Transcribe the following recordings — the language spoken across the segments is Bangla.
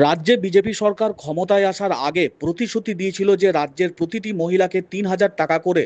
রাজ্যে বিজেপি সরকার ক্ষমতায় আসার আগে প্রতিশ্রুতি দিয়েছিল যে রাজ্যের প্রতিটি মহিলাকে ৩,০০০ টাকা করে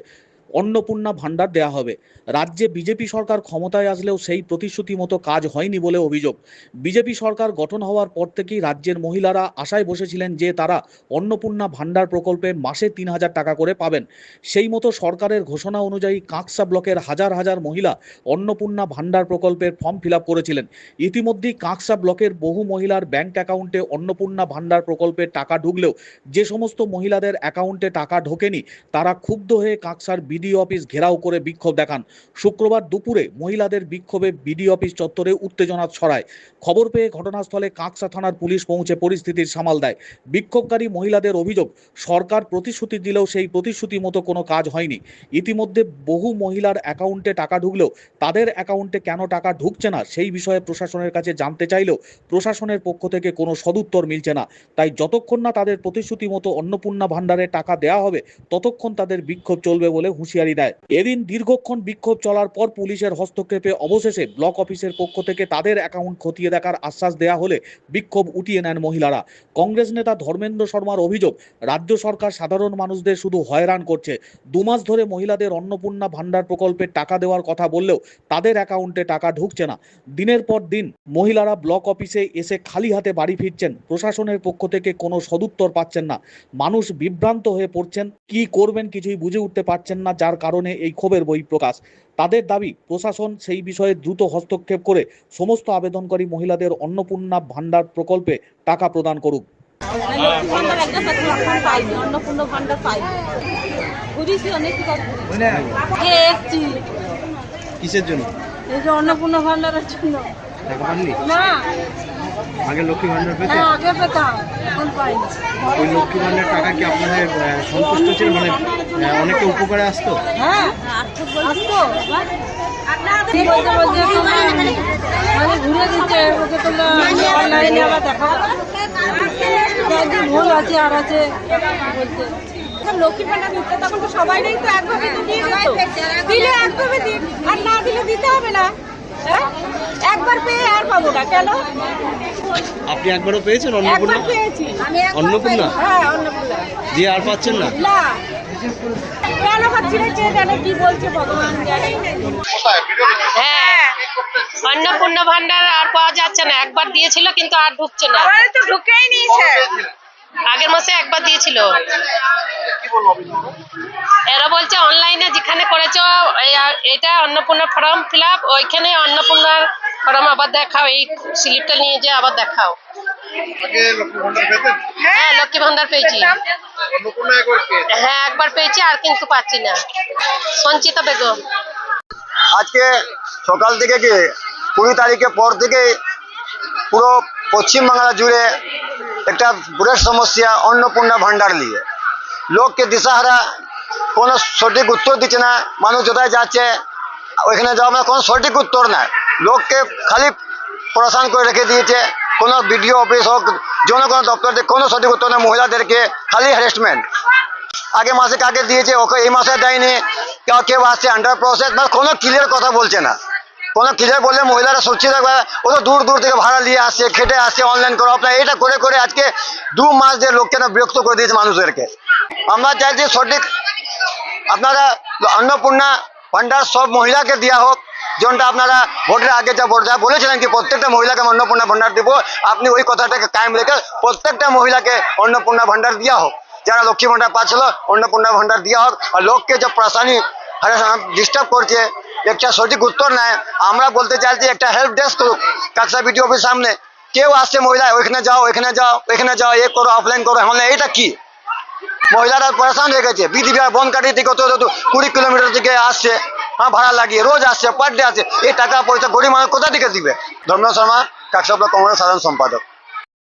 অন্নপূর্ণা ভাণ্ডার দেয়া হবে। রাজ্যে বিজেপি সরকার ক্ষমতায় আসলেও সেই প্রতিশ্রুতি মতো কাজ হয়নি বলে অভিযোগ। বিজেপি সরকার গঠন হওয়ার পর থেকেই রাজ্যের মহিলারা আশায় বসেছিলেন যে তারা অন্নপূর্ণা ভাণ্ডার প্রকল্পে মাসে ৩,০০০ টাকা করে পাবেন। সেই মতো সরকারের ঘোষণা অনুযায়ী কাঁকসা ব্লকের হাজার হাজার মহিলা অন্নপূর্ণা ভাণ্ডার প্রকল্পের ফর্ম ফিল আপ করেছিলেন। ইতিমধ্যেই কাঁকসা ব্লকের বহু মহিলার ব্যাংক অ্যাকাউন্টে অন্নপূর্ণা ভাণ্ডার প্রকল্পের টাকা ঢুকলেও যে সমস্ত মহিলাদের অ্যাকাউন্টে টাকা ঢোকেনি তারা ক্ষুব্ধ হয়ে কাঁকসার বিডিও অফিস ঘেরাও করে বিক্ষোভ দেখান। শুক্রবার দুপুরে মহিলাদের বিক্ষোভে বিডিও অফিস চত্বরে উত্তেজনা ছড়ায়। খবর পেয়ে ঘটনাস্থলে কাঁকসা থানার পুলিশ পৌঁছে পরিস্থিতির সামাল দেয়। বিক্ষোভকারী মহিলাদের অভিযোগ, সরকার প্রতিশ্রুতি দিলেও সেই প্রতিশ্রুতি মতো কোনো কাজ হয়নি। ইতিমধ্যে বহু মহিলার অ্যাকাউন্টে টাকা ঢুকলেও তাদের অ্যাকাউন্টে কেন টাকা ঢুকছে না সেই বিষয়ে প্রশাসনের কাছে জানতে চাইলেও প্রশাসনের পক্ষ থেকে কোনো সদুত্তর মিলছে না। তাই যতক্ষণ না তাদের প্রতিশ্রুতি মতো অন্নপূর্ণা ভাণ্ডারে টাকা দেওয়া হবে ততক্ষণ তাদের বিক্ষোভ চলবে বলে হুঁশিয়ারি দেয়। এদিন দীর্ঘক্ষণ বিক্ষোভ চলার পর পুলিশের হস্তক্ষেপে অবশেষে ব্লক অফিসের পক্ষ থেকে তাদের অ্যাকাউন্ট খতিয়ে দেখার আশ্বাস দেওয়া হলে বিক্ষোভ উঠিয়ে নেন মহিলারা। কংগ্রেস নেতা ধর্মেন্দ্র শর্মার অভিযোগ, রাজ্য সরকার সাধারণ মানুষদের শুধু হয়রান করছে। 2 মাস ধরে মহিলাদের অন্নপূর্ণা ভাণ্ডার প্রকল্পে টাকা দেওয়ার কথা বললেও তাদের অ্যাকাউন্টে টাকা ঢুকছে না। দিনের পর দিন মহিলারা ব্লক অফিসে এসে খালি হাতে বাড়ি ফিরছেন। প্রশাসনের পক্ষ থেকে কোনো সদুত্তর পাচ্ছেন না। মানুষ বিভ্রান্ত হয়ে পড়ছেন, কি করবেন কিছুই বুঝে উঠতে পারছেন না, যার কারণে এই ক্ষোভের বহিঃপ্রকাশ। তাদের দাবি প্রশাসন সেই বিষয়ে দ্রুত হস্তক্ষেপ করে সমস্ত আবেদনকারী মহিলাদের অন্নপূর্ণা ভাণ্ডার প্রকল্পে টাকা প্রদান করুক। কিসের জন্য? এই যে অন্নপূর্ণা ভাণ্ডারের জন্য। টাকা পাননি? না, আগে লক্ষ্মী ভাণ্ডার পেতে? হ্যাঁ আগে পেতাম, এখন পাইনি। ওই লক্ষ্মী ভাণ্ডার টাকা কি আপনাদের সন্তুষ্ট ছিল? মানে অনেকটা উপকারে আসতো? হ্যাঁ আসতো। কি বলতে বলতে মানে ঘুরে দিচ্ছে, ওকে তোমরা অনলাইনে আবার দেখাবো, ভুল আছে আর আছে বলতে। লক্ষ্মী ভাণ্ডার দিতে তখন তো সবাইই তো একভাবে তো দিয়ে দিত, দিলে একভাবে দিন, আর না দিলে দিতে হবে না। একবার পেয়ে আর পাবো না কেন? আপনি একবারও পেয়েছেন একবার অন্নপূর্ণা? পেয়েছি। অন্নপূর্ণা হ্যাঁ অন্নপূর্ণা দিয়ে আর পাচ্ছেন না? না কেন পাচ্ছি না, কে জানে কি বলছে, ভগবান জানে। হ্যাঁ, অন্নপূর্ণা ভাণ্ডার আর পাওয়া যাচ্ছে না। একবার দিয়েছিল কিন্তু আর ঢুকছে না। তো ঢুকেই নিয়েছে। আগের মাসে একবার দিয়েছিল। এরা বলছে অনলাইনে যেখানে করেছো এটা অন্নপূর্ণা ফর্ম ফিল আপ, ওইখানে অন্নপূর্ণার ফর্ম আবার দেখাও, এই স্লিপটা নিয়ে যে আবার দেখাও। হ্যাঁ লক্ষ্মী ভাণ্ডার পেয়েছি। হ্যাঁ একবার পেয়েছি, আর কিন্তু পাচ্ছি না। সঞ্চিতা বেগম। আজকে সকাল থেকে 20 তারিখের পর থেকে পুরো পশ্চিমবাংলা জুড়ে একটা বিরাট সমস্যা অন্নপূর্ণা ভাণ্ডার নিয়ে। লোককে দিশাহারা, কোনো সঠিক উত্তর দিচ্ছে না। মানুষ কোথায় যাচ্ছে ওইখানে যাওয়া মানে কোনো সঠিক উত্তর নাই। লোককে খালি পরেশান করে রেখে দিয়েছে। কোনো বিডিও অফিস হোক, জনগণ দপ্তর থেকে কোনো সঠিক উত্তর নেই। মহিলাদেরকে খালি হ্যারাসমেন্ট। আগে মাসে কাকে দিয়েছে, ওকে এই মাসে দেয়নি, কেউ আসছে আন্ডার প্রসেস, মানে কোনো ক্লিয়ার কথা বলছে না। কোনো ক্লিয়ার বললে মহিলারা সচ্ছি থাকবে। ও তো দূর দূর থেকে ভাড়া নিয়ে আসছে, খেটে আসছে, অনলাইন করো আপনার, এটা করে করে আজকে 2 মাস দিয়ে লোককে না বিরক্ত করে দিয়েছে মানুষদেরকে। আমরা চাইছি সঠিক আপনারা অন্নপূর্ণা ভাণ্ডার সব মহিলাকে দেওয়া হোক, যেটা আপনারা ভোটের আগে যা বলেছিলেন কি প্রত্যেকটা মহিলাকে অন্নপূর্ণা ভাণ্ডার দিব, আপনি ওই কথাটাকে কায়েম রেখে প্রত্যেকটা মহিলাকে অন্নপূর্ণা ভাণ্ডার দেওয়া হোক। যারা লক্ষ্মী ভাণ্ডার পাচ্ছিল অন্নপূর্ণা ভাণ্ডার দেওয়া হোক। আর লোককে যে পরেশানি ডিস্টার্ব করছে, একটা সঠিক উত্তর নেয়। আমরা বলতে চাইছি একটা হেল্প ডেস্ক করুক কাকসা বিডিও অফিসের সামনে। কেউ আসছে মহিলা, ওইখানে যাও ওইখানে যাও ওইখানে যাও, এ করো অফলাইন করো, মানে এটা কি? মহিলারা পরেশান হয়ে গেছে। বিধিবিহার বনকাটি থেকে 20 কিলোমিটার থেকে আসছে, হ্যাঁ ভাড়া লাগিয়ে রোজ আসছে, পার ডে আসছে। এই টাকা পয়সা গরিব মানুষ কোথা থেকে দিবে? ধর্মেন্দ্র শর্মা, কাকসা ব্লক কংগ্রেস সাধারণ সম্পাদক।